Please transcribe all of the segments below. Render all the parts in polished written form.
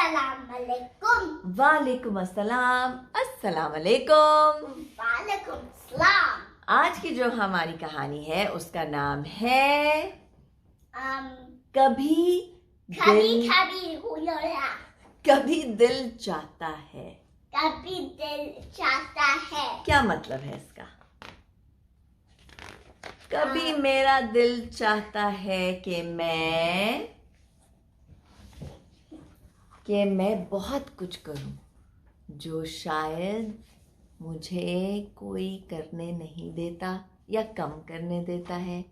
अस्सलाम वालेकुम। वालेकुम अस्सलाम। अस्सलाम वालेकुम। वालेकुम सलाम। आज की जो हमारी कहानी है उसका नाम है कभी कभी दिल चाहता है। कभी दिल चाहता है। क्या मतलब है इसका? कभी मेरा दिल चाहता है कि मैं बहुत कुछ करूं जो शायद मुझे कोई करने नहीं देता या कम करने देता है।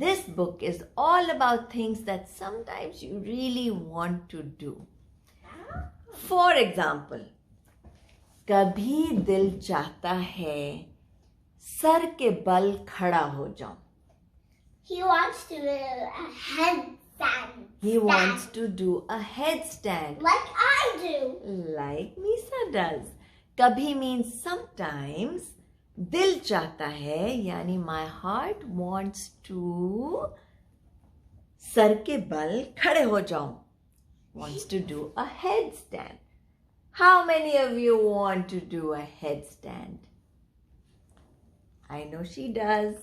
This book is all about things that sometimes you really want to do. For example, कभी दिल चाहता है सर के बल खड़ा हो जाऊं। He wants to do a headstand. He wants to do a headstand. Like I do. Like Misa does. कभी means sometimes. दिल चाहता है यानी my heart wants to sir के बल खड़े हो जाऊं. Wants to do a headstand. How many of you want to do a headstand? I know she does.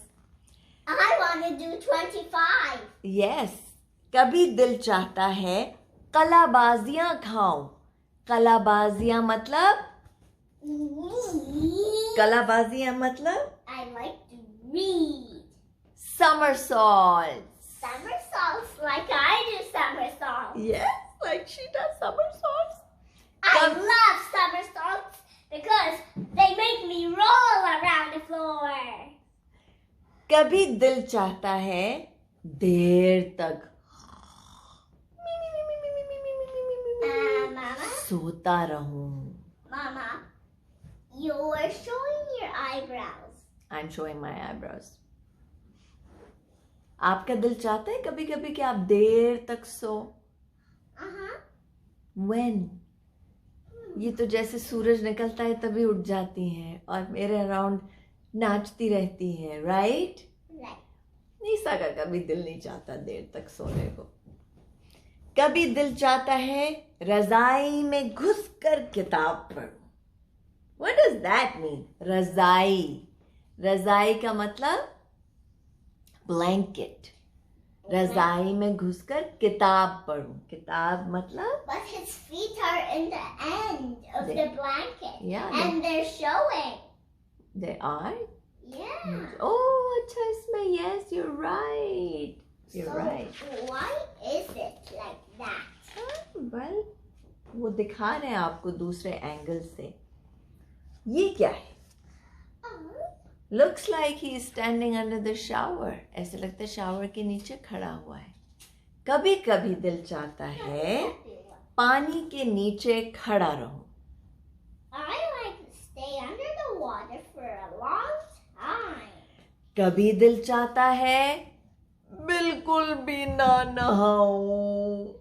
I want to do 25. Yes. कभी दिल चाहता है कलाबाजियां खाऊं. कलाबाजियां मतलब कलाबाजियां मतलब I like to read. somersaults. Somersaults like I do somersaults. Yes, like she does somersaults. I love somersaults because they make me roll around the floor. कभी दिल चाहता है देर तक Mama, सोता रहूं. Mama, you are showing your eyebrows. I'm showing my eyebrows. आपका दिल चाहता है कभी कभी कि आप देर तक सो? When? ये तो जैसे सूरज निकलता है तभी उठ जाती हैं और मेरे अराउंड नाचती रहती हैं, राइट? Right. निशा का कभी दिल नहीं चाहता देर तक सोने को. कभी दिल चाहता है रजाई में घुसकर किताब पढूं. What does that mean? रजाई का मतलब ब्लैंकेट. रजाई में घुसकर किताब पढूं. किताब मतलब But his feet are in the end of the blanket. Yeah, And they're showing. they are. Yeah. Oh, अच्छा इसमें yes, you're right. You're So right. why is it like that? Well, वो दिखा रहे हैं आपको दूसरे एंगल से. ये क्या है? Looks like he is standing under the shower. ऐसे लगता है शावर के नीचे खड़ा हुआ है. कभी कभी दिल चाहता है पानी के नीचे खड़ा रहूं. I like to stay under the water for a long time. कभी दिल चाहता है बिल्कुल भी ना नहाऊं.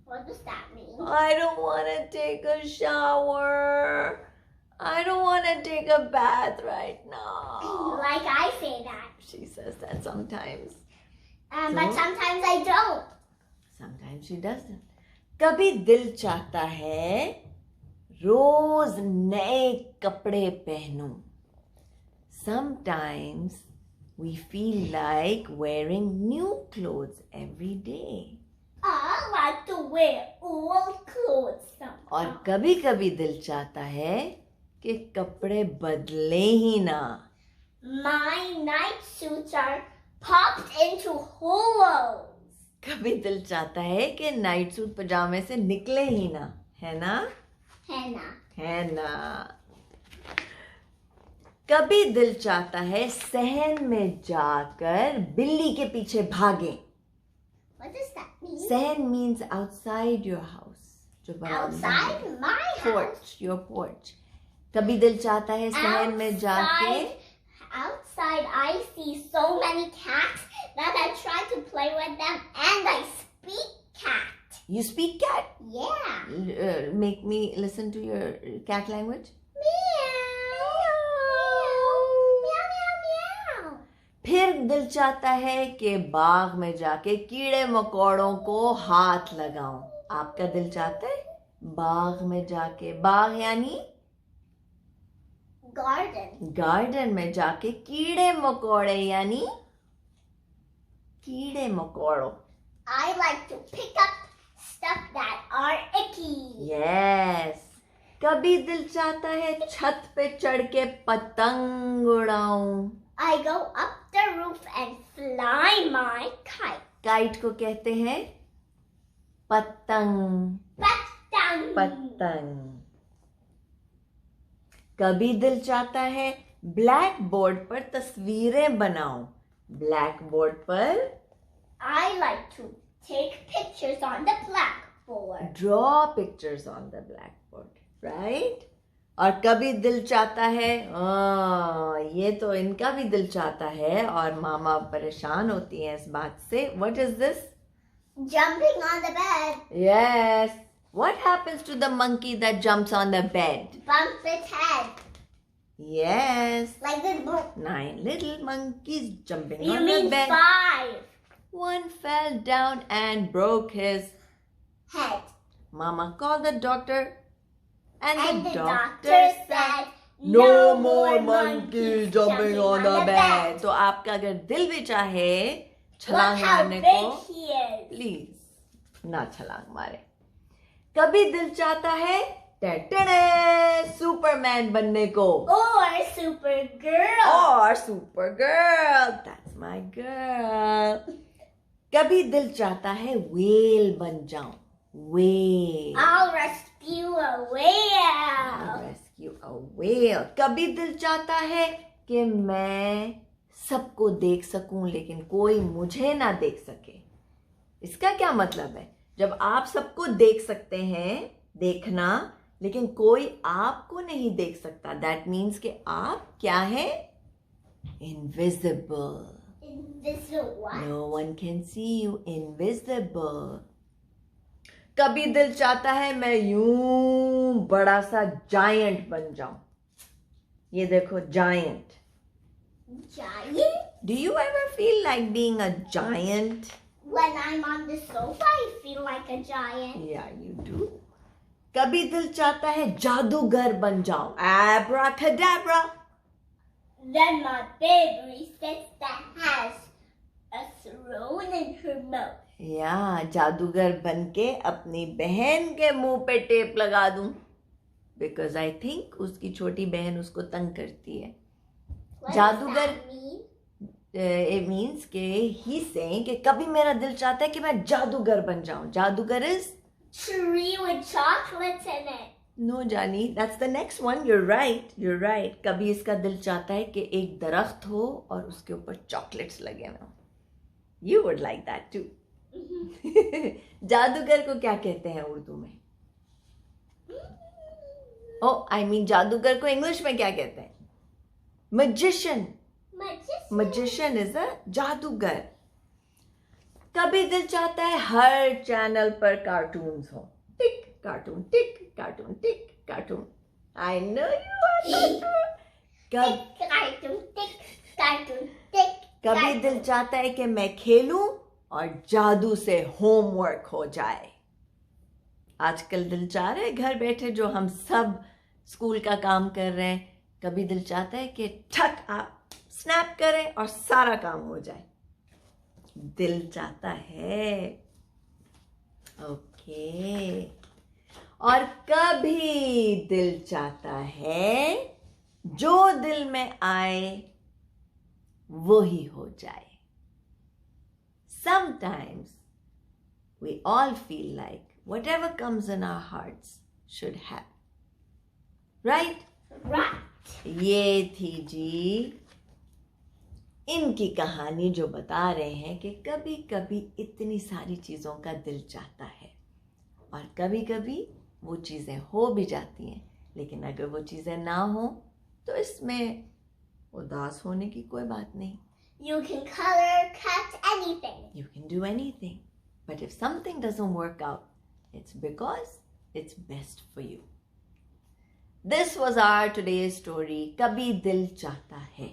What does that mean? I don't want to take a shower. I don't want to take a bath right now. Like I say that. She says that sometimes. But sometimes I don't. Sometimes she doesn't. कभी दिल चाहता है रोज नए कपड़े पहनूं. Sometimes we feel like wearing new clothes every day. I like to wear old clothes sometimes. और कभी कभी दिल चाहता है कि कपड़े बदले ही ना. My night suits are popped into holes. कभी दिल चाहता है कि नाइट सूट पजामे से निकले ही ना. है ना? है ना. कभी दिल चाहता है सहन में जाकर बिल्ली के पीछे भागे. What does that mean? सहन means outside your house. जो Outside my house. porch, your porch. कभी दिल चाहता है सहन में जाके Outside, I see so many cats that I try to play with them, and I speak cat. You speak cat? Yeah. Make me listen to your cat language. Meow. Meow, meow, meow. फिर दिल चाहता है कि बाग में जाके कीड़े मकोड़ों को हाथ लगाऊं. आपका दिल चाहता है? बाग में जाके, बाग यानी गार्डन में जाके कीड़े मकोड़े यानी कीड़े मकोड़ों. I like to pick up stuff that are icky. Yes. कभी दिल चाहता है छत पे चढ़ के पतंग उड़ाऊं. I go up the roof and fly my kite. Kite को कहते हैं पतंग. पतंग. कभी दिल चाहता है ब्लैक बोर्ड पर तस्वीरें बनाऊं. ब्लैक बोर्ड पर I like to take pictures on the blackboard. draw pictures on the blackboard, right? और कभी दिल चाहता है, ये तो इनका भी दिल चाहता है और मामा परेशान होती हैं इस बात से. What is this? Jumping on the bed. Yes. What happens to the monkey that jumps on the bed? Bumps its head. Yes. Like this book. 9 little monkeys jumping You on the mean bed. 5. One fell down and broke his Head. Mama called the doctor and the doctor said no more monkeys jumping on the bed. तो आपका अगर दिल भी चाहे छलांग Look how मारने big को, he is. Please ना छलांग मारे. कभी दिल चाहता है टेटने सुपरमैन बनने को. Or Supergirl. और सुपरगर्ल. That's my girl. कभी दिल चाहता है व्हेल बन जाऊं. Whale. I'll rescue a whale. Rescue a whale. कभी दिल चाहता है कि मैं सबको देख सकूं लेकिन कोई मुझे ना देख सके. इसका क्या मतलब है? जब आप सबको देख सकते हैं, देखना, लेकिन कोई आपको नहीं देख सकता, दैट मीन्स कि आप क्या है? Invisible. Invisible. No one can see you. Invisible. कभी दिल चाहता है मैं यूं बड़ा सा जायंट बन जाऊं. ये देखो giant. Giant? Do you ever feel like being a giant? When I'm on the sofa, I feel like a giant. Yeah, you do. कभी दिल चाहता है जादूगर बन जाऊं. Abracadabra. Then my baby sister has a throne in her mouth. या जादूगर बन के अपनी बहन के मुंह पे टेप लगा दूं. Because I think उसकी छोटी बहन उसको तंग करती है. What जादूगर does that mean? it means कि he's saying कि कभी मेरा दिल चाहता है कि मैं जादूगर बन जाऊं. जादूगर is Tree with chocolates in it. no जानी, that's the next one. You're right. कभी इसका दिल चाहता है कि एक दरख्त हो और उसके ऊपर चॉकलेट्स लगे हों. You would like that too. जादूगर को क्या कहते हैं उर्दू में? I mean जादूगर को इंग्लिश में क्या कहते हैं? Magician. Magician is a जादूगर. कभी दिल चाहता है हर चैनल पर कार्टून्स हो. Tick cartoon, tick cartoon, tick cartoon. I know you are not. कभी दिल चाहता है कि मैं खेलूं और जादू से होमवर्क हो जाए. आजकल दिल चाह रहा है घर बैठे जो हम सब स्कूल का काम कर रहे हैं, कभी दिल चाहता है कि ठक आप स्नैप करें और सारा काम हो जाए. दिल चाहता है. ओके. और कभी दिल चाहता है जो दिल में आए वो ही हो जाए. Sometimes we all feel like whatever comes in our hearts should happen. Right? ये थी जी इनकी कहानी जो बता रहे हैं कि कभी कभी इतनी सारी चीज़ों का दिल चाहता है और कभी कभी वो चीज़ें हो भी जाती हैं, लेकिन अगर वो चीज़ें ना हो तो इसमें उदास होने की कोई बात नहीं. You can color, cut, anything. You can do anything. But if something doesn't work out, it's because it's best for you. This was our today's story. कभी दिल चाहता है.